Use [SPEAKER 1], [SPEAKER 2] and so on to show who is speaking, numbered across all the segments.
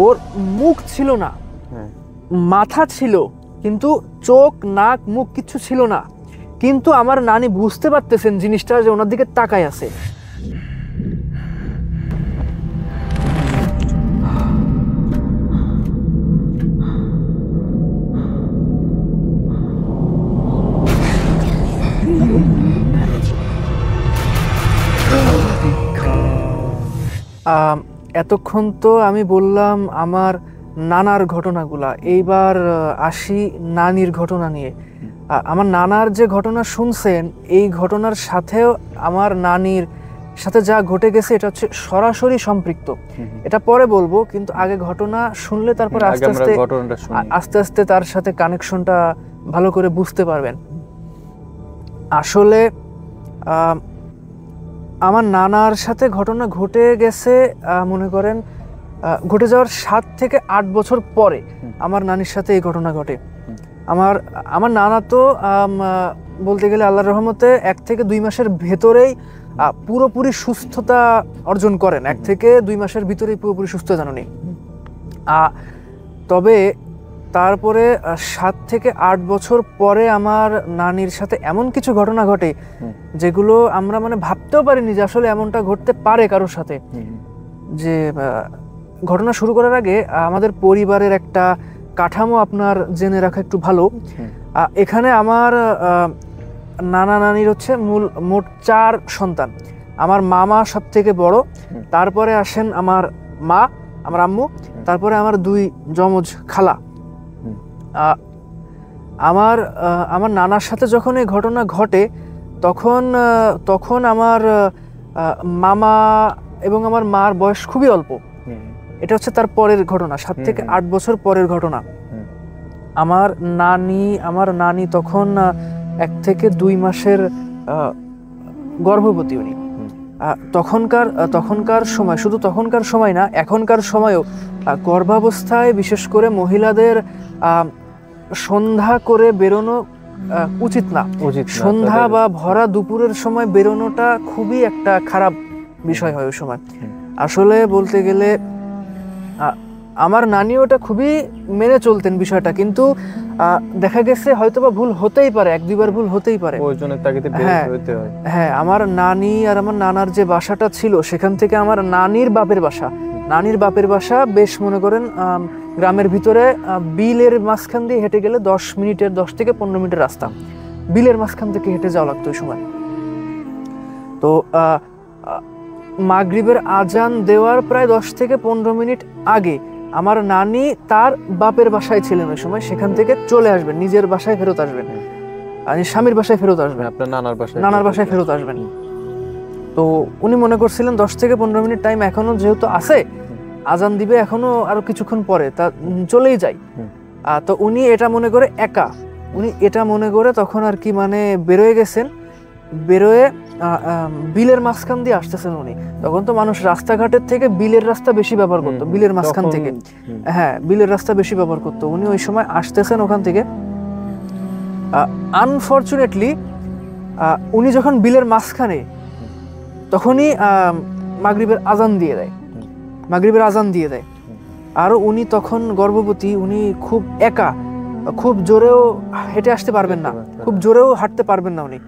[SPEAKER 1] ওর মুখ ছিল না, মাথা ছিল কিন্তু চোখ নাক মুখ কিচ্ছু ছিল না, কিন্তু আমার নানি বুঝতে পারতেছেন জিনিসটা যে ওনার দিকে তাকায় আছে। এতক্ষণ তো আমি বললাম আমার নানার ঘটনাগুলা, এইবার আসি নানির ঘটনা নিয়ে। আমার নানার যে ঘটনা শুনছেন এই ঘটনার সাথেও আমার নানির সাথে যা ঘটে গেছে এটা হচ্ছে সরাসরি সম্পৃক্ত। এটা পরে বলবো, কিন্তু আগে ঘটনা শুনলে তারপর আস্তে আস্তে আস্তে তার সাথে কানেকশনটা ভালো করে বুঝতে পারবেন। আসলে আমার নানার সাথে ঘটনা ঘটে গেছে মনে করেন ঘটে যাওয়ার 7 থেকে 8 বছর পরে আমার নানির সাথে এই ঘটনা ঘটে। আমার নানা তো বলতে গেলে আল্লাহর রহমতে 1 থেকে 2 মাসের ভেতরেই পুরোপুরি সুস্থতা অর্জন করেন। 1 থেকে 2 মাসের ভিতরেই পুরোপুরি সুস্থ জানুনি। তবে তারপরে 7 থেকে 8 বছর পরে আমার নানির সাথে এমন কিছু ঘটনা ঘটে যেগুলো আমরা মানে ভাবতেও পারিনি যে আসলে এমনটা ঘটতে পারে কারোর সাথে। যে ঘটনা শুরু করার আগে আমাদের পরিবারের একটা কাঠামো আপনার জেনে রাখা একটু ভালো। এখানে আমার নানা নানির হচ্ছে মোট 4 সন্তান। আমার মামা সব থেকে বড়, তারপরে আসেন আমার মা, আমার আম্মু, তারপরে আমার 2 যমজ খালা। আমার নানার সাথে যখন এই ঘটনা ঘটে তখন আমার মামা এবং আমার মার বয়স খুবই অল্প। এটা হচ্ছে তার পরের ঘটনা, 7 থেকে 8 বছর পরের ঘটনা। আমার নানি তখন 1 থেকে 2 মাসের গর্ভবতী। উনি তখনকার সময়, শুধু তখনকার সময় না এখনকার সময়ও গর্ভাবস্থায় বিশেষ করে মহিলাদের সন্ধ্যা করে বেরোনো উচিত না। সন্ধ্যা বা ভরা দুপুরের সময় বেরোনোটা খুবই একটা খারাপ বিষয় হয় ওই সময়। আসলে বলতে গেলে আমার নানি ওটা খুবই মেনে চলতেন বিষয়টা, কিন্তু দেখা গেছে হয়তোবা ভুল হতেই পারে, 1-2 বার ভুল হতেই পারে। হ্যাঁ, আমার নানি আর আমার নানার যে বাসাটা ছিল সেখান থেকে আমার নানির বাপের বাসা বেশ মনে করেন গ্রামের ভিতরে বিলের মাঝখান দিয়ে হেঁটে গেলে 10 থেকে 15 মিনিটের রাস্তা। বিলের মাঝখান থেকে হেঁটে যাওয়া লাগতো ওই সময়। তো মাগরিবের আজান দেওয়ার প্রায় 10 থেকে 15 মিনিট আগে আমার নানি তার বাপের বাসায় ছিলেন ওই সময়। সেখান থেকে চলে আসবেন, নিজের বাসায় ফেরত আসবেন, স্বামীর বাসায় ফেরত আসবেন, আপনার নানার বাসায় ফেরত আসবেন। তো উনি মনে করছিলেন 10 থেকে 15 মিনিট টাইম এখনো যেহেতু আছে, আজান দিবে এখনো আরো কিছুক্ষণ পরে, তা চলেই যাই। তো উনি এটা মনে করে তখন আর কি মানে বেরোয় গেছেন। বেরোয় বিলের মাঝখান দিয়ে আসতেছেন উনি। তখন তো মানুষ রাস্তাঘাটের থেকে বিলের রাস্তা বেশি ব্যবহার করতো, বিলের মাঝখান থেকে। হ্যাঁ, বিলের রাস্তা বেশি ব্যবহার করতো। উনি ওই সময় আসতেছেন ওখান থেকে। আনফরচুনেটলি উনি যখন বিলের মাঝখানে, তখনই মাগরিবের আজান দিয়ে দেয়। আর উনি তখন গর্ভবতী, উনি খুব একা, খুব জোরেও হেঁটে আসতে পারবেন না, খুব জোরেও হাঁটতে পারবেন না উনি।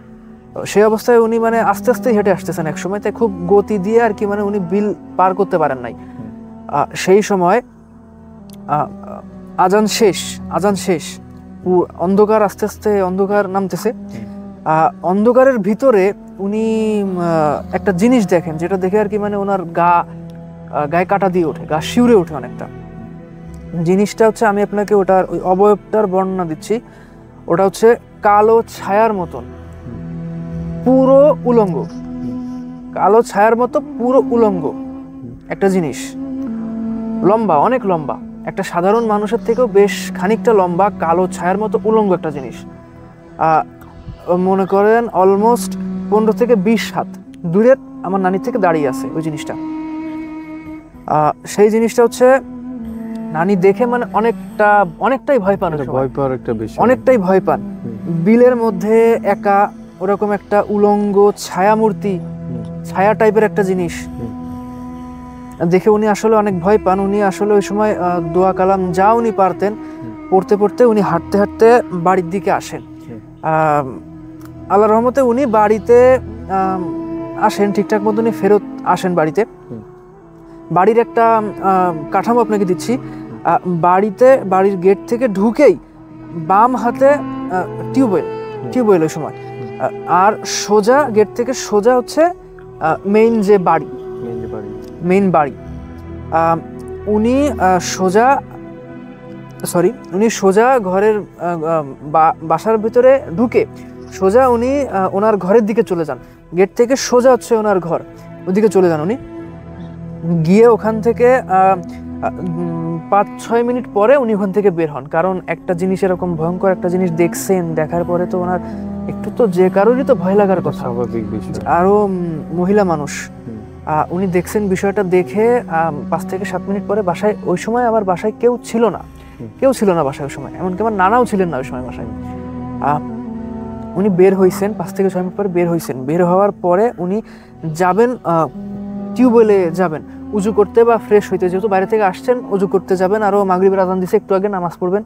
[SPEAKER 1] সেই অবস্থায় উনি মানে আস্তে আস্তে হেঁটে আসতেছেন এক সময়, তাই খুব গতি দিয়ে আর কি মানে উনি বিল পার করতে পারেন নাই। সেই সময় আজান শেষ, অন্ধকার আস্তে আস্তে অন্ধকার নামতেছে। অন্ধকারের ভিতরে উনি একটা জিনিস দেখেন, যেটা দেখে আর কি মানে ওনার গায়ে কাটা দিয়ে ওঠে, গা শিউরে ওঠে অনেকটা। জিনিসটা হচ্ছে, আমি আপনাকে ওটার ওই অবয়বটার বর্ণনা দিচ্ছি। ওটা হচ্ছে কালো ছায়ার মতন পুরো উলঙ্গ, কালো ছায়ার মতো পুরো উলঙ্গ একটা জিনিস, লম্বা, অনেক লম্বা, একটা সাধারণ মানুষের থেকেও বেশ খানিকটা লম্বা, কালো ছায়ার মতো উলঙ্গ একটা জিনিস। মনে করেন অলমোস্ট 15 থেকে 20 হাত দূরে আমার নানির থেকে দাঁড়িয়ে আছে ওই জিনিসটা। সেই জিনিসটা হচ্ছে নানি দেখে মানে অনেকটাই ভয় পান, অনেকটাই ভয় পান। বিলের মধ্যে একা ওরকম একটা উলঙ্গ ছায়া মূর্তি, ছায়া টাইপের একটা জিনিস। দেখে উনি আসলে অনেক ভয় পান। উনি আসলে ওই সময় দোয়া কালাম যা উনি পারতেন পড়তে পড়তে উনি হাঁটতে হাঁটতে বাড়ির দিকে আসেন। আল্লাহর রহমতে উনি বাড়িতে আসেন, ঠিকঠাক মতো উনি ফেরত আসেন বাড়িতে। বাড়ির একটা কাঠামো আপনাকে দিচ্ছি। বাড়ির গেট থেকে ঢুকেই বাম হাতে টিউবওয়েল ওই সময়, আর সোজা গেট থেকে সোজা হচ্ছে মেইন বাড়ি। উনি সোজা ঘরের বাসার ভিতরে ঢুকে সোজা উনি ওনার ঘরের দিকে চলে যান। গেট থেকে সোজা হচ্ছে ওনার ঘর, ওদিকে চলে যান উনি। গিয়ে ওখান থেকে 5-6 মিনিট পরে উনি ওখান থেকে বের হন। কারণ একটা জিনিস, এরকম ভয়ঙ্কর একটা জিনিস দেখছেন, দেখার পরে তো ওনার একটু তো যে কারোরই তো ভয় লাগার কথা,
[SPEAKER 2] স্বাভাবিক বিষয়।
[SPEAKER 1] আরো মহিলা মানুষ। উনি দেখছেন বিষয়টা দেখে 5 থেকে 7 মিনিট পরে বাসায়, ওই সময় আবার বাসায় কেউ ছিল না বাসায় ওই সময়, এমনকি আমার নানাও ছিলেন না ওই সময় বাসায়। উনি বের হয়েছেন 5 থেকে 6 মিনিট পরে বের হয়েছেন। বের হওয়ার পরে উনি যাবেন টিউবওয়েলে যাবেন উজু করতে বা ফ্রেশ হইতে, যেহেতু বাইরে থেকে আসছেন উজু করতে যাবেন। আরও মাগরিবের আজান দিছে, একটু আগে নামাজ পড়বেন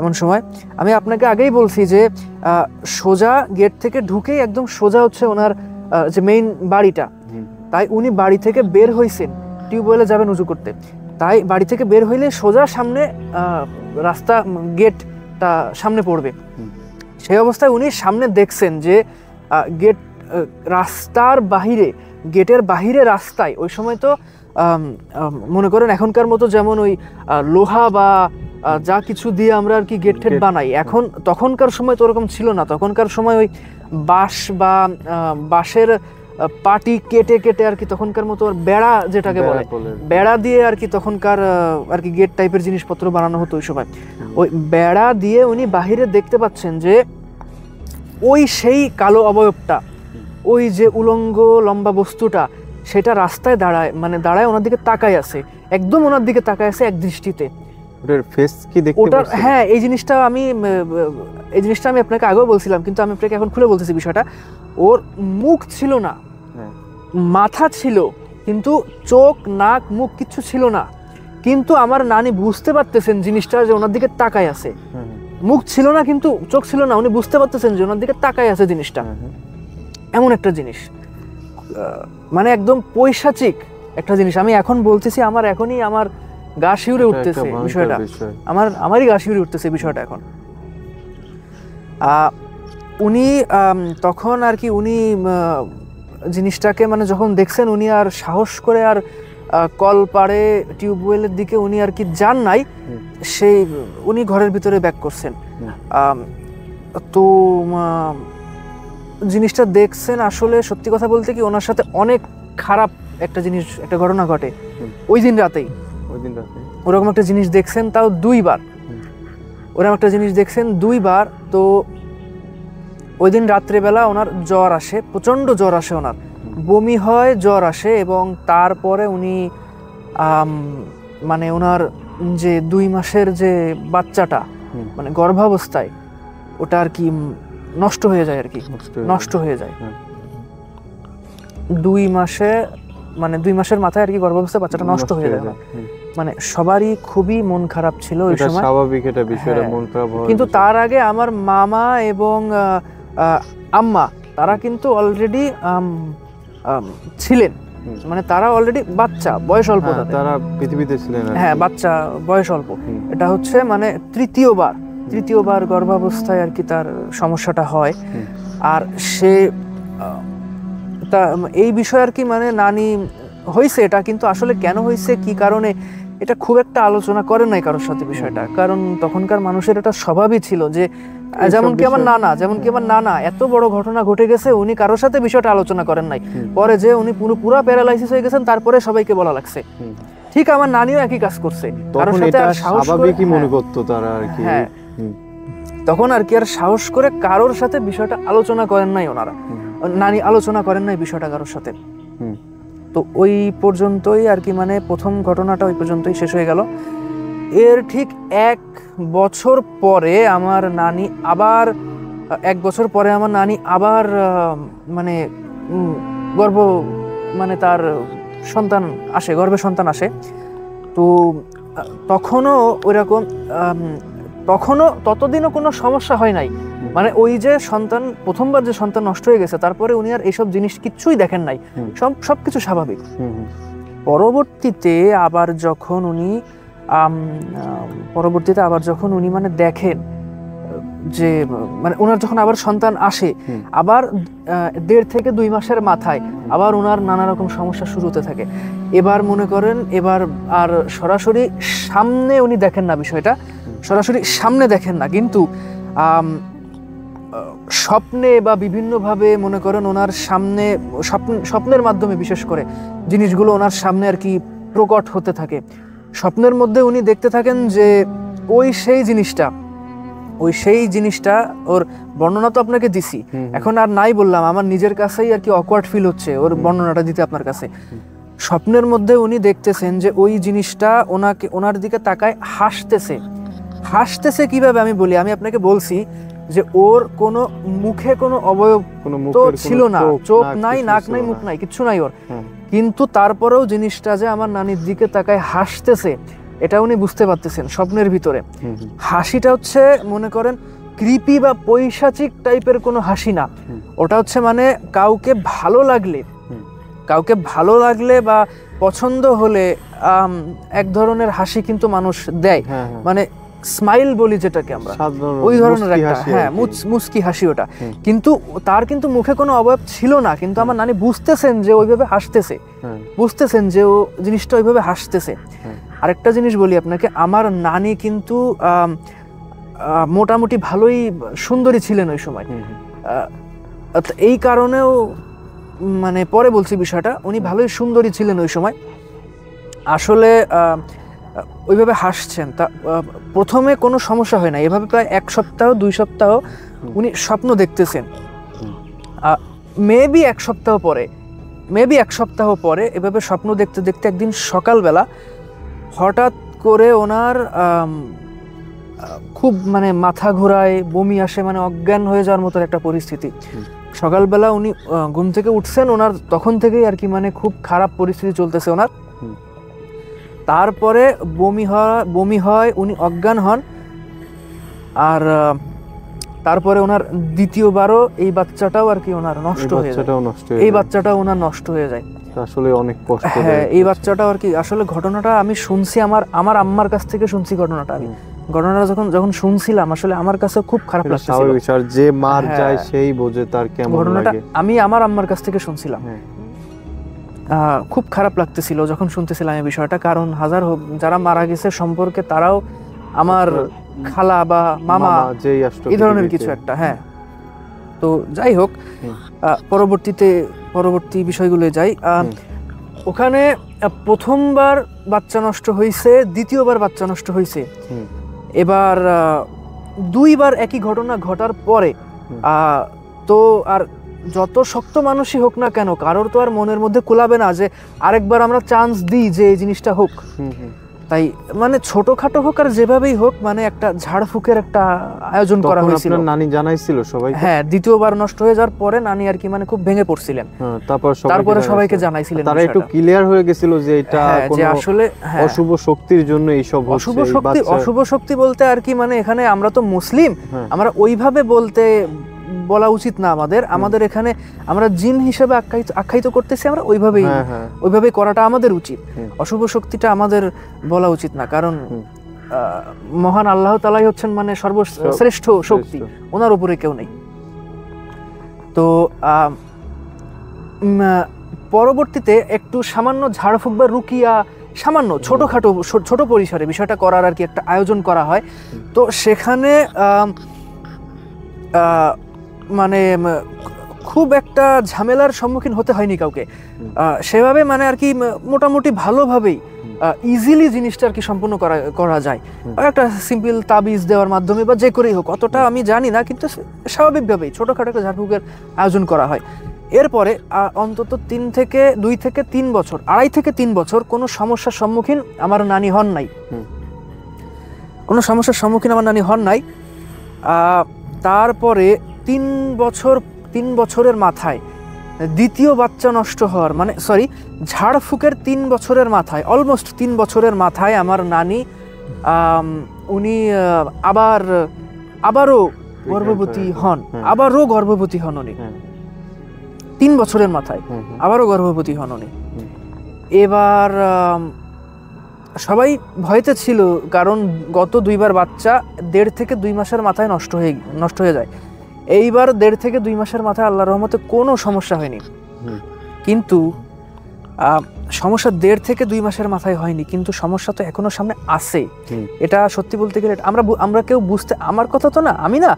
[SPEAKER 1] এমন সময়। আমি আপনাকে আগেই বলছি যে সোজা গেট থেকে ঢুকেই একদম সোজা হচ্ছে ওনার যে মেইন বাড়িটা। তাই উনি বাড়ি থেকে বের হয়েছেন, টিউবওয়েলে যাবেন উজু করতে। তাই বাড়ি থেকে বের হইলে সোজা সামনে রাস্তা, গেটটা সামনে পড়বে। সেই অবস্থায় উনি সামনে দেখছেন যে গেটের বাহিরে রাস্তায়, ওই সময় তো মনে করেন এখনকার মতো যেমন ওই লোহা বা যা কিছু দিয়ে আমরা আর কি গেট ঠেট বানাই, তখনকার সময় তো ওরকম ছিল না। তখনকার সময় ওই বাঁশের পাটি কেটে কেটে আর কি তখনকার মতো বেড়া, যেটাকে বলে বেড়া দিয়ে আর কি তখনকার আর কি গেট টাইপের জিনিসপত্র বানানো হতো ওই সময়। ওই বেড়া দিয়ে উনি বাহিরে দেখতে পাচ্ছেন যে ওই সেই কালো অবয়বটা, ওই যে উলঙ্গ লম্বা বস্তুটা, সেটা রাস্তায় দাঁড়ায় ওনার দিকে তাকায় আছে, একদম ওনার দিকে তাকায় আছে এক দৃষ্টিতে।
[SPEAKER 2] ওটার ফেস কি দেখতে পাচ্ছেন?
[SPEAKER 1] হ্যাঁ, এই জিনিসটা আমি আপনাকে আগেও বলছিলাম, কিন্তু আমি আপনাকে এখন খুলে বলতেছি বিষয়টা। ওর মুখ ছিল না, মাথা ছিল, কিন্তু চোখ নাক মুখ কিচ্ছু ছিল না। কিন্তু আমার নানি বুঝতে পারতেছেন জিনিসটা, যে ওনার দিকে তাকায় আছে। মুখ ছিল না কিন্তু চোখ ছিল না, উনি বুঝতে পারতেছেন যে ওনার দিকে তাকায় আছে জিনিসটা। এমন একটা জিনিস, মানে একদম পৈশাচিক একটা জিনিস। আমি এখন বলতেছি, এখনই আমার গা শিউরে উঠতেছে বিষয়টা, আমারই গা শিউরে উঠতেছে বিষয়টা এখন। উনি তখন আর কি উনি জিনিসটাকে মানে যখন দেখছেন, উনি আর সাহস করে আর কল পাড়ে টিউবওয়েলের দিকে উনি আর কি যান নাই, উনি ঘরের ভিতরে ব্যাক করছেন। তো জিনিসটা দেখছেন, আসলে সত্যি কথা বলতে কি ওনার সাথে অনেক খারাপ একটা ঘটনা ঘটে ওই দিন রাতেই। ওরকম একটা জিনিস দেখছেন, তাও 2 বার। ওরকম একটা জিনিস দেখছেন 2 বার। তো ওই দিন রাত্রেবেলা ওনার জ্বর আসে, প্রচন্ড জ্বর আসে, ওনার বমি হয়, জ্বর আসে, এবং তারপরে উনি মানে ওনার যে 2 মাসের যে বাচ্চাটা মানে গর্ভাবস্থায়, ওটা আর কি নষ্ট হয়ে যায় আর কি, নষ্ট হয়ে যায় 2 মাসের মাথায় আর কি গর্ভাবস্থায় বাচ্চাটা নষ্ট হয়ে যায়। মানে সবারই খুবই মন খারাপ ছিল ওই সময়,
[SPEAKER 2] স্বাভাবিক এটা বিষয়টা, মন খারাপ হয়।
[SPEAKER 1] কিন্তু তার আগে আমার মামা এবং আম্মা তারা কিন্তু অলরেডি ছিলেন, মানে তারা অলরেডি বাচ্চা, বয়স অল্প,
[SPEAKER 2] তারা পৃথিবীতে ছিলেন।
[SPEAKER 1] হ্যাঁ, বাচ্চা, বয়স অল্প। এটা হচ্ছে মানে তৃতীয়বার গর্ভাবস্থায় আর কি তার সমস্যাটা হয়। আর এই বিষয় আর কি মানে নানি হয়েছে এটা, কিন্তু আসলে কেন হয়েছে, কি কারণে, এটা খুব একটা আলোচনা করে নাই কারোর সাথে বিষয়টা। কারণ তখনকার মানুষের এটা স্বভাবই ছিল যে, যেমন কি আমার নানা এত বড় ঘটনা ঘটে গেছে, উনি কারোর সাথে বিষয়টা আলোচনা করেন নাই। পরে যে উনি পুরো প্যারালাইসিস হয়ে গেছেন, তারপরে সবাইকে বলা লাগছে। ঠিক আমার নানিও একই কাজ করছে, কারোর সাথে
[SPEAKER 2] স্বাভাবিকই মনে করতো তারা আর কি।
[SPEAKER 1] হ্যাঁ, তখন আর কি আর সাহস করে কারোর সাথে বিষয়টা আলোচনা করেন নাই ওনারা, নানি আলোচনা করেন নাই বিষয়টা কারোর সাথে। তো ওই পর্যন্তই আর কি, মানে প্রথম ঘটনাটা ওই পর্যন্তই শেষ হয়ে গেল। এর ঠিক 1 বছর পরে আমার নানি আবার মানে তার সন্তান আসে, গর্ভে সন্তান আসে। তো তখনও ওইরকম তখনও ততদিনও কোনো সমস্যা হয় নাই, মানে ওই যে সন্তান প্রথমবার যে সন্তান নষ্ট হয়ে গেছে তারপরে উনি আর এইসব জিনিস কিচ্ছুই দেখেন নাই, সবকিছু স্বাভাবিক। পরবর্তীতে আবার যখন উনি মানে দেখেন যে মানে ওনার যখন আবার সন্তান আসে, আবার 1.5 থেকে 2 মাসের মাথায় আবার ওনার নানা রকম সমস্যা শুরু হতে থাকে। এবার মনে করেন এবার আর সরাসরি সামনে উনি দেখেন না, বিষয়টা সরাসরি সামনে দেখেন না, কিন্তু স্বপ্নে বা বিভিন্নভাবে মনে করেন ওনার সামনে স্বপ্নের মাধ্যমে বিশেষ করে জিনিসগুলো ওনার সামনে আর কি প্রকট হতে থাকে। স্বপ্নের মধ্যে উনি দেখতে থাকেন যে ওই সেই জিনিসটা ওর বর্ণনা তো আপনাকে দিছি, এখন আর নাই বললাম, আমার নিজের কাছেই আর কি অকওয়ার্ড ফিল হচ্ছে ওর বর্ণনাটা দিতে আপনার কাছে। স্বপ্নের মধ্যে উনি দেখতেছেন যে ওই জিনিসটা ওনার দিকে তাকায় হাসতেছে কিভাবে আমি বলি, আমি আপনাকে বলছি যে ওর কোনো মুখে কোনো অবয়ব তো ছিল না, চোখ নাই, নাক নাই, মুখ নাই, কিচ্ছু নাই ওর, কিন্তু তারপরেও জিনিসটা যে আমার নানির দিকে তাকায় হাসতেছে এটা উনি বুঝতে পারতেছেন স্বপ্নের ভিতরে। হাসিটা হচ্ছে মনে করেন ক্রিপি বা পৈশাচিক টাইপের কোনো হাসি না, ওটা হচ্ছে মানে কাউকে ভালো লাগলে বা পছন্দ হলে এক ধরনের হাসি কিন্তু মানুষ দেয়, মানে স্মাইল বলি যেটাকে আমরা, ওই ধরনের একটা মুচকি হাসি ওটা। কিন্তু তার কিন্তু মুখে কোনো অবয়ব ছিল না, কিন্তু আমার নানি বুঝতেছেন যে ওইভাবে হাসতেছে, বুঝতেছেন যে ও জিনিসটা ওইভাবে হাসতেছে। আরেকটা জিনিস বলি আপনাকে, আমার নানি কিন্তু মোটামুটি ভালোই সুন্দরী ছিলেন ওই সময়, এই কারণেও মানে পরে বলছি বিষয়টা, উনি ভালোই সুন্দরী ছিলেন ওই সময়। আসলে ওইভাবে হাসছেন, তা প্রথমে কোনো সমস্যা হয় না, এভাবে প্রায় 1 সপ্তাহ 2 সপ্তাহ উনি স্বপ্ন দেখতেছেন। মেবি এক সপ্তাহ পরে এভাবে স্বপ্ন দেখতে দেখতে একদিন সকালবেলা হঠাৎ করে ওনার খুব মানে মাথা ঘোরায়, বমি আসে, মানে অজ্ঞান হয়ে যাওয়ার মতো একটা পরিস্থিতি। সকালবেলা উনি ঘুম থেকে উঠছেন, ওনার তখন থেকেই আর কি মানে খুব খারাপ পরিস্থিতি চলতেছে ওনার। তারপরে বমি হয়, উনি অজ্ঞান হন, আর তারপরে ওনার দ্বিতীয়বারও এই বাচ্চাটাও আর কি ওনার নষ্ট হয়ে যায়, এই বাচ্চাটাও ওনার নষ্ট হয়ে যায়।
[SPEAKER 2] আসলে অনেক কষ্ট।
[SPEAKER 1] হ্যাঁ, এই বাচ্চাটাও আর কি আসলে ঘটনাটা আমি শুনছি আমার আম্মার কাছ থেকে শুনছি ঘটনাটা। আমি ঘটনাটা যখন শুনছিলাম আসলে আমার কাছে খুব খারাপ লাগছিল,
[SPEAKER 2] যে মার যায় সেই বোঝে তার কেমন লাগে। ঘটনাটা
[SPEAKER 1] আমি আমার আম্মার কাছ থেকে শুনছিলাম, খুব খারাপ লাগতেছিল যখন শুনতেছিলাম এই বিষয়টা, কারণ হাজার হোক যারা মারা গেছে সম্পর্কে তারাও আমার খালা বা মামা এই ধরনের কিছু একটা। হ্যাঁ, তো যাই হোক, পরবর্তী বিষয়গুলো যাই। ওখানে প্রথমবার বাচ্চা নষ্ট হয়েছে, দ্বিতীয়বার বাচ্চা নষ্ট হয়েছে, এবার 2 বার একই ঘটনা ঘটার পরে তো আর যত শক্ত মানুষই হোক না কেন, কারোর তো আর মনের মধ্যে কুলাবে না যে আরেকবার আমরা চান্স দিই যে এই জিনিসটা হোক। তাই মানে ছোটখাটো হোক আর যেভাবেই হোক, মানে একটা ঝাড়ফুঁকের একটা আয়োজন করা হয়েছিল।
[SPEAKER 2] নানি জানাইছিল সবাই?
[SPEAKER 1] হ্যাঁ, দ্বিতীয়বার নষ্ট হয়ে যাওয়ার পরে নানি আর কি মানে খুব ভেঙে পড়ছিলেন, তারপরে সবাইকে জানাইছিলেন।
[SPEAKER 2] তারা একটু ক্লিয়ার হয়ে গেছিল যে এটা কোনো আসলে অশুভ শক্তির জন্য এইসব হচ্ছে।
[SPEAKER 1] অশুভ শক্তি বলতে আর কি মানে এখানে আমরা তো মুসলিম, আমরা ওইভাবে বলা উচিত না আমাদের এখানে আমরা জিন হিসেবে আখ্যায়িত করতেছি, আমরা ওইভাবে করাটা আমাদের উচিত। অশুভ শক্তিটা আমাদের বলা উচিত না, কারণ মহান আল্লাহ তাআলাই হচ্ছেন মানে সর্বশ্রেষ্ঠ শক্তি, ওনার উপরে কেউ নেই। তো পরবর্তীতে একটু সামান্য ঝাড়ফুঁক বা রুকিয়া, সামান্য ছোট পরিসরে বিষয়টা করার আর কি একটা আয়োজন করা হয়। তো সেখানে মানে খুব একটা ঝামেলার সম্মুখীন হতে হয়নি কাউকে, সেভাবে মানে আর কি মোটামুটি ভালোভাবেই ইজিলি জিনিসটা আর কি সম্পূর্ণ করা যায়। একটা সিম্পল তাবিজ দেওয়ার মাধ্যমে বা যে করেই হোক, অতটা আমি জানি না, কিন্তু স্বাভাবিকভাবেই ছোটখাটো একটা ঝাড়ফুঁকের আয়োজন করা হয়। এরপরে অন্তত 2 থেকে 3 বছর, 2.5 থেকে 3 বছর কোনো সমস্যার সম্মুখীন আমার নানি হন নাই। তারপরে 3 বছরের মাথায় দ্বিতীয় বাচ্চা নষ্ট হওয়ার মানে সরি ঝাড়ফুঁকের 3 বছরের মাথায়, অলমোস্ট 3 বছরের মাথায় আমার নানি উনি আবারও গর্ভবতী হন, উনি 3 বছরের মাথায় আবারও গর্ভবতী হন উনি। এবার সবাই ভয়তে ছিল, কারণ গত 2বার বাচ্চা 1.5 থেকে 2 মাসের মাথায় নষ্ট হয়ে যায়। এইবার 1.5 থেকে 2 মাসের মাথায় আল্লাহর রহমতে কোনো সমস্যা হয়নি, কিন্তু সমস্যা 1.5 থেকে 2 মাসের মাথায় হয়নি, কিন্তু সমস্যা তো এখনো সামনে আছে। এটা সত্যি বলতে গেলে আমরা কেউ বুঝতে, আমার কথা তো না, আমি না,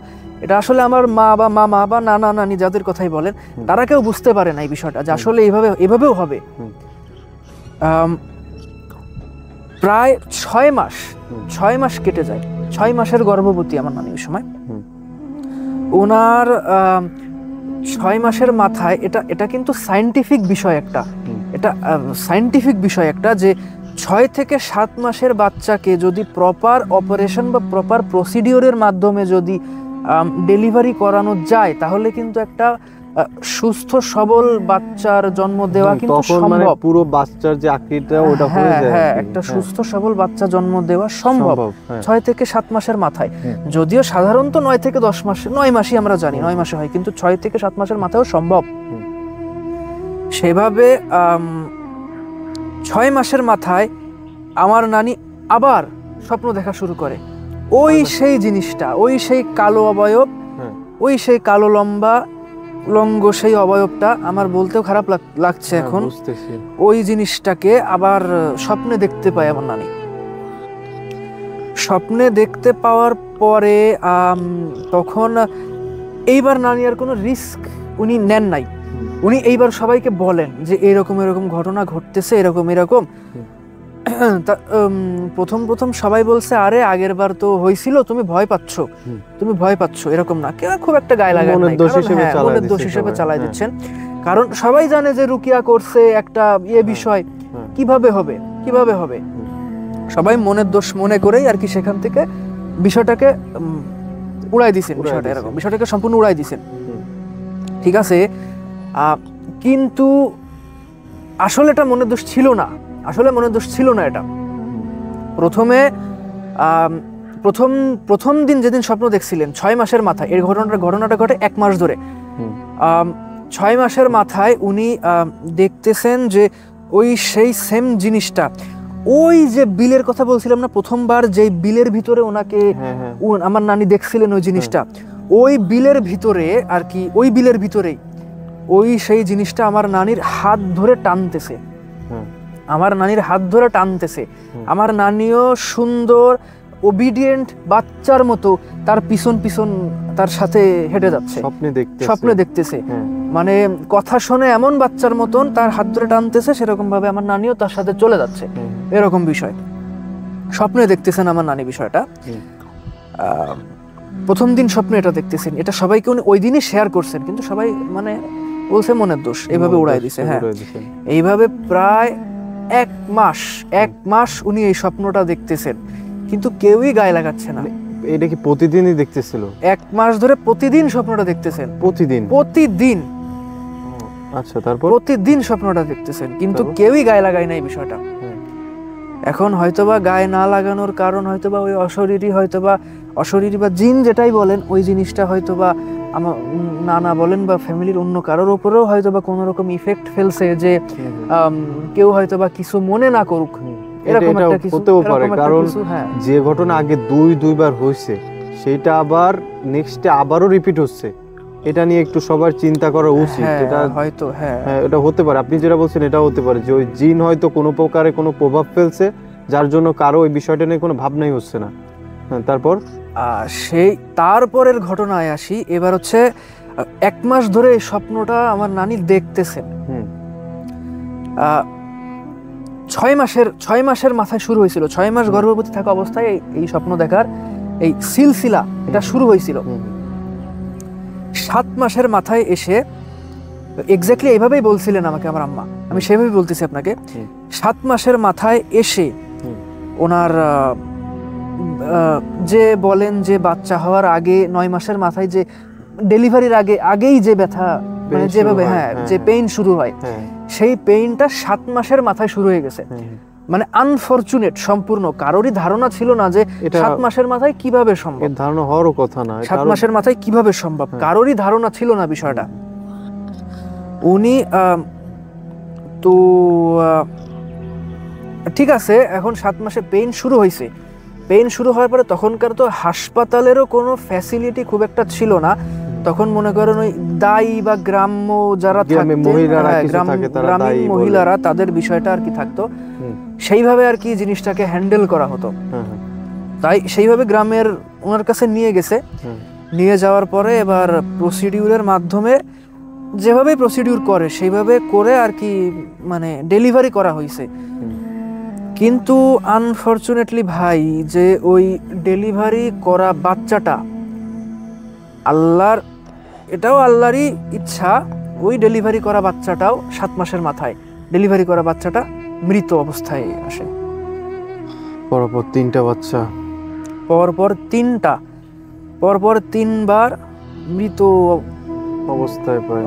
[SPEAKER 1] এটা আসলে আমার মা বা মামা বা নানা নানি যাদের কথাই বলেন, তারা কেউ বুঝতে পারে না এই বিষয়টা যে আসলে এভাবেও হবে। প্রায় 6 মাস কেটে যায়, 6 মাসের গর্ভবতী আমার নানি ওই সময়। ওনার 6 মাসের মাথায় এটা কিন্তু সায়েন্টিফিক বিষয় একটা, এটা সায়েন্টিফিক বিষয় একটা, যে 6 থেকে 7 মাসের বাচ্চাকে যদি প্রপার অপারেশন বা প্রপার প্রসিডিওরের মাধ্যমে যদি ডেলিভারি করানো যায়, তাহলে কিন্তু একটা সুস্থ সবল বাচ্চার জন্ম দেওয়া কিন্তু সম্ভব।
[SPEAKER 2] মানে পুরো বাচ্চার যে আকৃতিটা ওটা হয়ে যায়,
[SPEAKER 1] হ্যাঁ, একটা সুস্থ সবল বাচ্চা জন্ম দেওয়া সম্ভব 6 থেকে 7 মাসের মাথায়। যদিও সাধারণত 9 থেকে 10 মাস, 9 মাসই আমরা জানি 9 মাসে হয়, কিন্তু 6 থেকে 7 মাসের মাথায়ও সম্ভব। সেভাবে 6 মাসের মাথায় আমার নানি আবার স্বপ্ন দেখা শুরু করে, ওই সেই জিনিসটা, ওই সেই কালো অবয়ব, ওই সেই কালো লম্বা লঙ্গ সেই অবয়বটা, আমার বলতেও খারাপ লাগছে এখন, ওই জিনিসটাকে আবার স্বপ্নে দেখতে পায় আমার নানি। স্বপ্নে দেখতে পাওয়ার পরে তখন এইবার নানি আর কোনো রিস্ক উনি নেন নাই, উনি এইবার সবাইকে বলেন যে এরকম ঘটনা ঘটতেছে, এরকম প্রথম সবাই বলছে, আরে আগের বার তো হয়েছিল, তুমি ভয় পাচ্ছ, এরকম না, কেউ খুব একটা গায়ে লাগায় নাই, মনের দোষ হিসেবে চালাই দিচ্ছেন, কারণ সবাই জানে যে রুকিয়া করছে একটা বিষয়, কিভাবে হবে, সবাই মনের দোষ মনে করেই আর কি সেখান থেকে বিষয়টাকে উড়াই দিছেন, বিষয়টাকে সম্পূর্ণ উড়াই দিছেন। ঠিক আছে, কিন্তু আসলে এটা মনের দোষ ছিল না, এটা প্রথম দিন যেদিন স্বপ্ন দেখছিলেন 6 মাসের মাথায়, এর ঘটনাটা ঘটে 1 মাস ধরে। 6 মাসের মাথায় উনি দেখতেছেন যে ওই সেই সেম জিনিসটা, ওই যে বিলের কথা বলছিলাম না প্রথমবার, যে বিলের ভিতরে ওনাকে আমার নানি দেখছিলেন ওই জিনিসটা, ওই বিলের ভিতরে আর কি, ওই বিলের ভিতরেই ওই সেই জিনিসটা আমার নানির হাত ধরে টানতেছে, আমার নানিও সুন্দর ওবিডিয়েন্ট বাচ্চার মতো তার পিছন তার সাথে হেঁটে যাচ্ছে, স্বপ্নে দেখতেছে, মানে কথা শুনে এমন বাচ্চার মতন তার হাত ধরে টানতেছে, সেরকম ভাবে আমার নানিও তার সাথে চলে যাচ্ছে, এরকম বিষয় স্বপ্নে দেখতেছেন আমার নানি। বিষয়টা প্রথম দিন স্বপ্নে এটা দেখতেছেন, এটা সবাইকে উনি ওই দিনই শেয়ার করছেন, কিন্তু সবাই মানে বলছে মনের দোষ, এইভাবে উড়াই দিছে। হ্যাঁ, এইভাবে প্রায় 1 মাস উনি এই স্বপ্নটা দেখতেছেন, কিন্তু কেউই গায়ে লাগাচ্ছে না।
[SPEAKER 2] এটা কি প্রতিদিনই দেখতেছিল?
[SPEAKER 1] 1 মাস ধরে প্রতিদিন স্বপ্নটা দেখতেছেন, প্রতিদিন।
[SPEAKER 2] আচ্ছা, তারপর
[SPEAKER 1] প্রতিদিন স্বপ্নটা দেখতেছেন, কিন্তু কেউই গায়ে লাগায় না এই বিষয়টা। এখন হয়তোবা গায়ে না লাগানোর কারণ হয়তোবা ওই অশরীরী বা জিন যেটাই বলেন, ওই জিনিসটা হয়তোবা আমার নানা বলেন বা ফ্যামিলির অন্য কারোর উপরেও হয়তোবা কোনো রকম ইফেক্ট ফেলছে, যে কেউ হয়তোবা কিছু মনে না করুক, এরকম একটা কিছু হতেও পারে। কারণ
[SPEAKER 2] যে ঘটনা আগে দুইবার হয়েছে, সেটা আবার নেক্সটে আবারও রিপিট হচ্ছে, এটা নিয়ে একটু সবার চিন্তা করা উচিত। এটা
[SPEAKER 1] হয়তো
[SPEAKER 2] এটা হতে পারে, আপনি যেটা বলছেন এটা হতে পারে, যে ওই জিন হয়তো কোনো প্রকারে কোনো প্রভাব ফেলছে, যার জন্য কারো ওই বিষয়টা নিয়ে কোনো ভাবনাই হচ্ছে না। তারপর
[SPEAKER 1] সেই তারপরের ঘটনায় আসি। এবার হচ্ছে 1 মাস ধরে এই স্বপ্নটা আমার নানি দেখতেছেন। 6 মাসের মাথায় শুরু হয়েছিল, 6 মাস গর্ভবতী থাকা অবস্থায় এই স্বপ্ন দেখার এই সিলসিলা এটা শুরু হয়েছিল। 7 মাসের মাথায় এসে, এক্স্যাক্টলি এইভাবেই বলছিলেন আমাকে আমার আম্মা, আমি সেভাবেই বলতেছি আপনাকে। 7 মাসের মাথায় এসে ওনার যে বলেন যে বাচ্চা হওয়ার আগে 9 মাসের মাথায় যে ডেলিভারির আগেই যে ব্যথা মানে যেভাবে যে পেইন শুরু হয় সেই পেইনটা 7 মাসের মাথায় শুরু হয়ে গেছে। মানে আনফরচুনেট সম্পূর্ণ, কারোরই ধারণা ছিল না যে 7 মাসের মাথায় কিভাবে সম্ভব,
[SPEAKER 2] এর ধারণা হওয়ারও কথা না,
[SPEAKER 1] 7 মাসের মাথায় কিভাবে সম্ভব, কারোরই ধারণা ছিল না বিষয়টা। উনি তো ঠিক আছে, এখন 7 মাসে পেইন শুরু হয়েছে। পেইন শুরু হওয়ার পরে তখনকার তো হাসপাতালেরও কোনো ফ্যাসিলিটি খুব একটা ছিল না। তখন মনে করেন ওই দায়ী বা গ্রাম্য যারা থাকতেন, গ্রামীণ মহিলারা, তাদের বিষয়টা আর কি থাকতো, সেইভাবে আর কি জিনিসটাকে হ্যান্ডেল করা হতো। তাই সেইভাবে গ্রামের ওনার কাছে নিয়ে গেছে। নিয়ে যাওয়ার পরে এবার প্রসিডিউরের মাধ্যমে যেভাবে প্রসিডিউর করে সেইভাবে করে আর কি মানে ডেলিভারি করা হয়েছে। কিন্তু আনফরচুনেটলি ভাই, যে ওই ডেলিভারি করা বাচ্চাটা, এটাও আল্লাহরই ইচ্ছা, ওই ডেলিভারি করা বাচ্চাটাও 7 মাসের মাথায় ডেলিভারি করা বাচ্চাটা মৃত অবস্থায় আসে।
[SPEAKER 2] পরপর 3টা বাচ্চা,
[SPEAKER 1] পরপর 3বার মৃত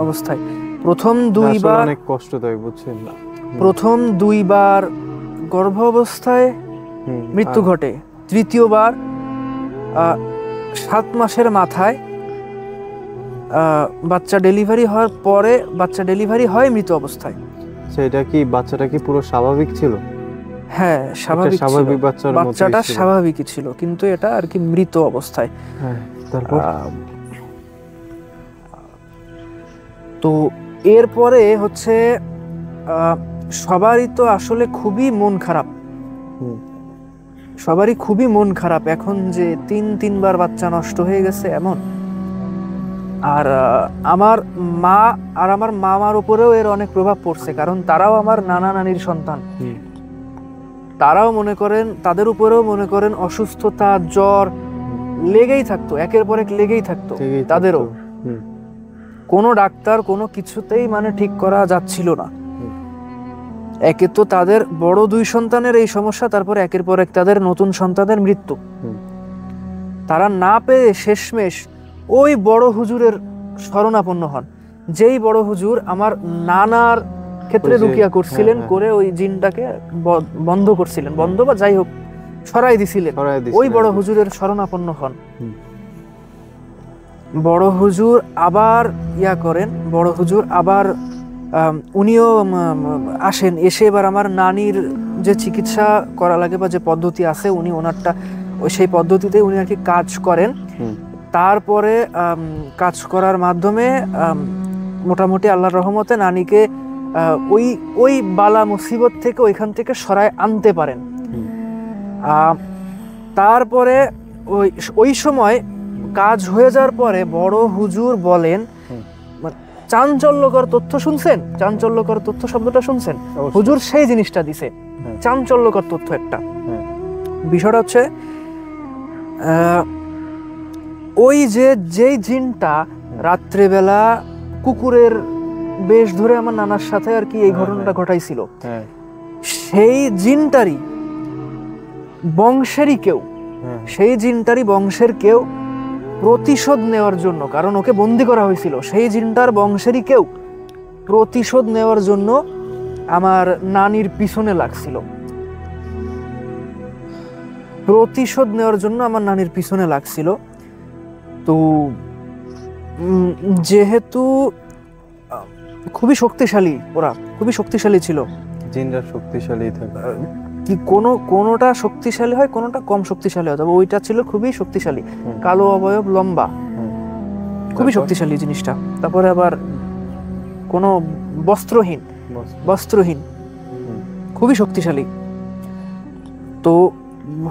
[SPEAKER 1] অবস্থায়। প্রথম 2বার
[SPEAKER 2] অনেক কষ্টদায়ক, বুঝছেন না,
[SPEAKER 1] প্রথম 2বার গর্ভ অবস্থায় মৃত্যু ঘটে, তৃতীয়বার 7 মাসের মাথায় বাচ্চা ডেলিভারি হওয়ার পরে বাচ্চা ডেলিভারি হয় মৃত অবস্থায়।
[SPEAKER 2] সেটা কি বাচ্চাটা কি পুরো স্বাভাবিক ছিল?
[SPEAKER 1] হ্যাঁ, স্বাভাবিক বাচ্চাটা স্বাভাবিকই ছিল, কিন্তু এটা আর কি মৃত অবস্থায়।
[SPEAKER 2] তারপর
[SPEAKER 1] তো এরপরে হচ্ছে সবারই তো আসলে খুবই মন খারাপ, সবারই খুবই মন খারাপ এখন যে 3বার বাচ্চা নষ্ট হয়ে গেছে এমন। আর আমার মা আর আমার মামার উপরেও এর অনেক প্রভাব পড়ছে, কারণ তারাও আমার নানা নানির সন্তান। তারাও মনে করেন, তাদের উপরেও মনে করেন অসুস্থতা, জ্বর লেগেই থাকতো, একের পর এক লেগেই থাকতো তাদেরও। কোনো ডাক্তার কোনো কিছুতেই মানে ঠিক করা যাচ্ছিল না। একে তো তাদের বড় 2 সন্তানের এই সমস্যা, তারপর একের পর এক তাদের নতুন সন্তানের মৃত্যু। তারা না পেয়ে শেষমেশ ওই বড় হুজুরের শরণাপন্ন হন, যেই বড় হুজুর আমার নানার ক্ষেত্রে রুকিয়া করছিলেন, করে ওই জিনটাকে বন্ধ করছিলেন, বন্ধ বা যাই হোক সরাই দিছিলেন, ওই বড় হুজুরের শরণাপন্ন হন। বড় হুজুর আবার করেন, বড় হুজুর আবার উনিও আসেন, এসে এবার আমার নানির যে চিকিৎসা করা লাগে বা যে পদ্ধতি আছে, উনি ওনারটা সেই পদ্ধতিতে উনি আর কি কাজ করেন। তারপরে কাজ করার মাধ্যমে মোটামুটি আল্লাহর রহমতে নানিকে ওই বালা মুসিবত থেকে ওইখান থেকে সরায় আনতে পারেন। তারপরে ওই সময় কাজ হয়ে যাওয়ার পরে বড় হুজুর বলেন, চাঞ্চল্যকর তথ্য শুনছেন, চাঞ্চল্যকর তথ্য শব্দটা শুনছেন, হুজুর সেই জিনিসটা দিছে, চাঞ্চল্যকর তথ্য একটা। বিষয়টা হচ্ছে ওই যেই জিনটা রাত্রেবেলা কুকুরের বেশ ধরে আমার নানার সাথে আর কি এই ঘটনাটা ঘটাইছিল, সেই জিনটারই বংশেরই কেউ, সেই জিনটারই বংশের কেউ প্রতিশোধ নেওয়ার জন্য, কারণ ওকে বন্দি করা হয়েছিল, সেই জিনটার বংশেরই কেউ প্রতিশোধ নেওয়ার জন্য আমার নানির পিছনে লাগছিল, প্রতিশোধ নেওয়ার জন্য আমার নানির পিছনে লাগছিল। তো যেহেতু খুবই শক্তিশালী, ওরা খুবই শক্তিশালী ছিল,
[SPEAKER 2] জিনরা শক্তিশালী থাকে,
[SPEAKER 1] কি কোনোটা শক্তিশালী হয়, কোনোটা কম শক্তিশালী হয়, তবে ওইটা ছিল খুবই শক্তিশালী, কালো অবয়ব, লম্বা, খুবই শক্তিশালী জিনিসটা। তারপরে আবার কোনো বস্ত্রহীন, খুবই শক্তিশালী। তো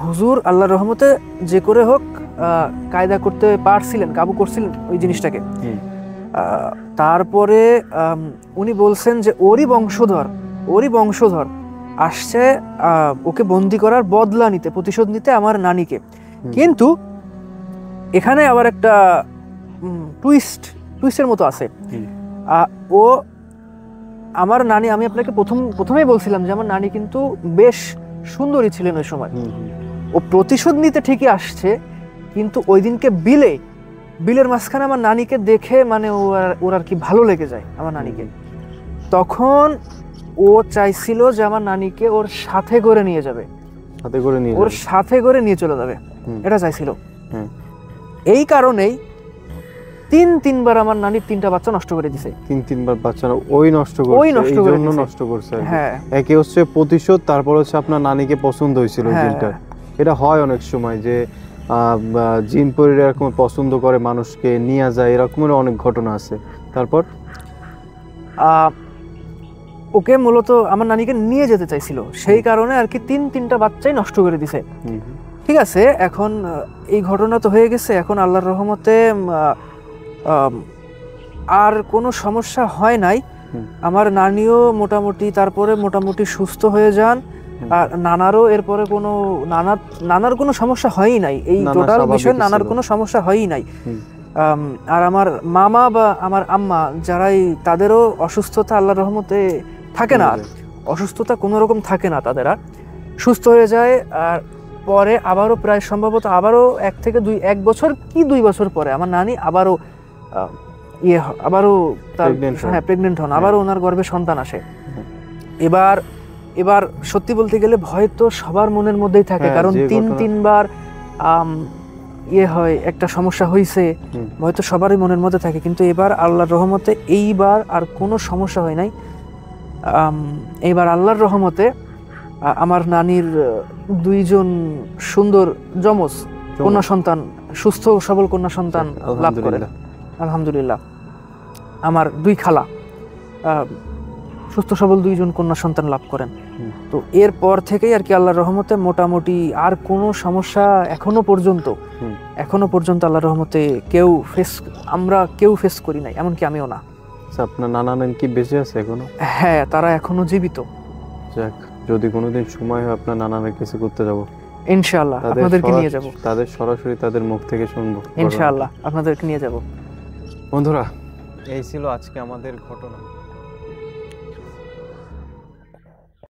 [SPEAKER 1] হুজুর আল্লাহর রহমতে যে করে হোক কায়দা করতে পারছিলেন, কাবু করছিলেন ওই জিনিসটাকে। তারপরে উনি বলছেন যে ওরই বংশধর আসছে ওকে বন্দি করার বদলা নিতে, প্রতিশোধ নিতে আমার নানিকে। কিন্তু এখানে আবার একটা টুইস্টের মতো আছে। ও আমার নানি, আমি আপনাকে প্রথমেই বলছিলাম যে আমার নানি কিন্তু বেশ সুন্দরী ছিলেন ওই সময়। ও প্রতিশোধ নিতে ঠিকই আসছে, কিন্তু ওই দিনকে বিলে বিলের মাঝখানে আমার নানিকে দেখে মানে ওর আর কি ভালো লেগে যায় আমার নানিকে। তখন ও চাইছিল যে আমার নানিকে ওর সাথে করে নিয়ে যাবে,
[SPEAKER 2] সাথে করে নিয়ে
[SPEAKER 1] ওর সাথে করে নিয়ে চলে যাবে, এটা চাইছিল। এই কারণেই তিনবার আমার নানির 3টা বাচ্চা নষ্ট করে দিছে।
[SPEAKER 2] তিনবার বাচ্চা ওই নষ্ট করছে,
[SPEAKER 1] ওই নষ্ট করে
[SPEAKER 2] জন্য
[SPEAKER 1] দিছে।
[SPEAKER 2] নষ্ট করছে।
[SPEAKER 1] হ্যাঁ,
[SPEAKER 2] একে হচ্ছে প্রতিশোধ, তারপর হচ্ছে আপনার নানিকে পছন্দ হয়েছিল ওই জিনটা। এটা হয় অনেক সময় যে জিন পরীরা এরকম পছন্দ করে মানুষকে নিয়ে যায়, এরকমের অনেক ঘটনা আছে। তারপর
[SPEAKER 1] ওকে মূলত আমার নানিকে নিয়ে যেতে চাইছিল, সেই কারণে আর কি 3টা বাচ্চাই নষ্ট করে দিছে। ঠিক আছে, এখন এই ঘটনা তো হয়ে গেছে, এখন আল্লাহর রহমতে আর কোনো সমস্যা হয় নাই। আমার নানিও মোটামুটি সুস্থ হয়ে যান, আর নানারও এরপরে কোনো নানার কোনো সমস্যা হয়ই নাই। এই টোটাল বিষয়ে নানার কোনো সমস্যা হয়ই নাই। আর আমার মামা বা আমার আম্মা যারাই, তাদেরও অসুস্থতা আল্লাহর রহমতে থাকে না, অসুস্থতা কোনো রকম থাকে না, তাদের আর সুস্থ হয়ে যায়। আর পরে আবারও প্রায় সম্ভবত আবারও 1 থেকে 1 বছর কি 2 বছর পরে আমার নানি আবারও তার প্রেগনেন্ট হন, আবারও ওনার গর্ভে সন্তান আসে। এবার সত্যি বলতে গেলে ভয় তো সবার মনের মধ্যেই থাকে, কারণ 3বার হয়, একটা সমস্যা হয়েছে, ভয় তো সবারই মনের মধ্যে থাকে। কিন্তু এবার আল্লাহর রহমতে এইবার আর কোনো সমস্যা হয় নাই। এইবার আল্লাহর রহমতে আমার নানির 2জন সুন্দর যমজ কন্যা সন্তান, সুস্থ সবল কন্যা সন্তান লাভ করেন, আলহামদুলিল্লাহ। আমার 2 খালা সুস্থ সবল 2জন কন্যা সন্তান লাভ করেন। তো এরপর থেকেই আর কি আল্লাহর রহমতে মোটামুটি আর কোনো সমস্যা এখনো পর্যন্ত আল্লাহর রহমতে আমরা কেউ ফেস করি নাই, এমনকি আমিও না।
[SPEAKER 2] আপনার নানা নানি কি বেঁচে আছে এখনো?
[SPEAKER 1] হ্যাঁ, তারা এখনো জীবিত।
[SPEAKER 2] যাক, যদি কোনোদিন সময় হয় আপনার নানার কাছে করতে যাব,
[SPEAKER 1] ইনশাআল্লাহ আপনাদেরকে নিয়ে যাব,
[SPEAKER 2] তাদের সরাসরি তাদের মুখ থেকে শুনবো,
[SPEAKER 1] ইনশাআল্লাহ আপনাদেরকে নিয়ে যাব।
[SPEAKER 2] বন্ধুরা, এই ছিল আজকে আমাদের ঘটনা।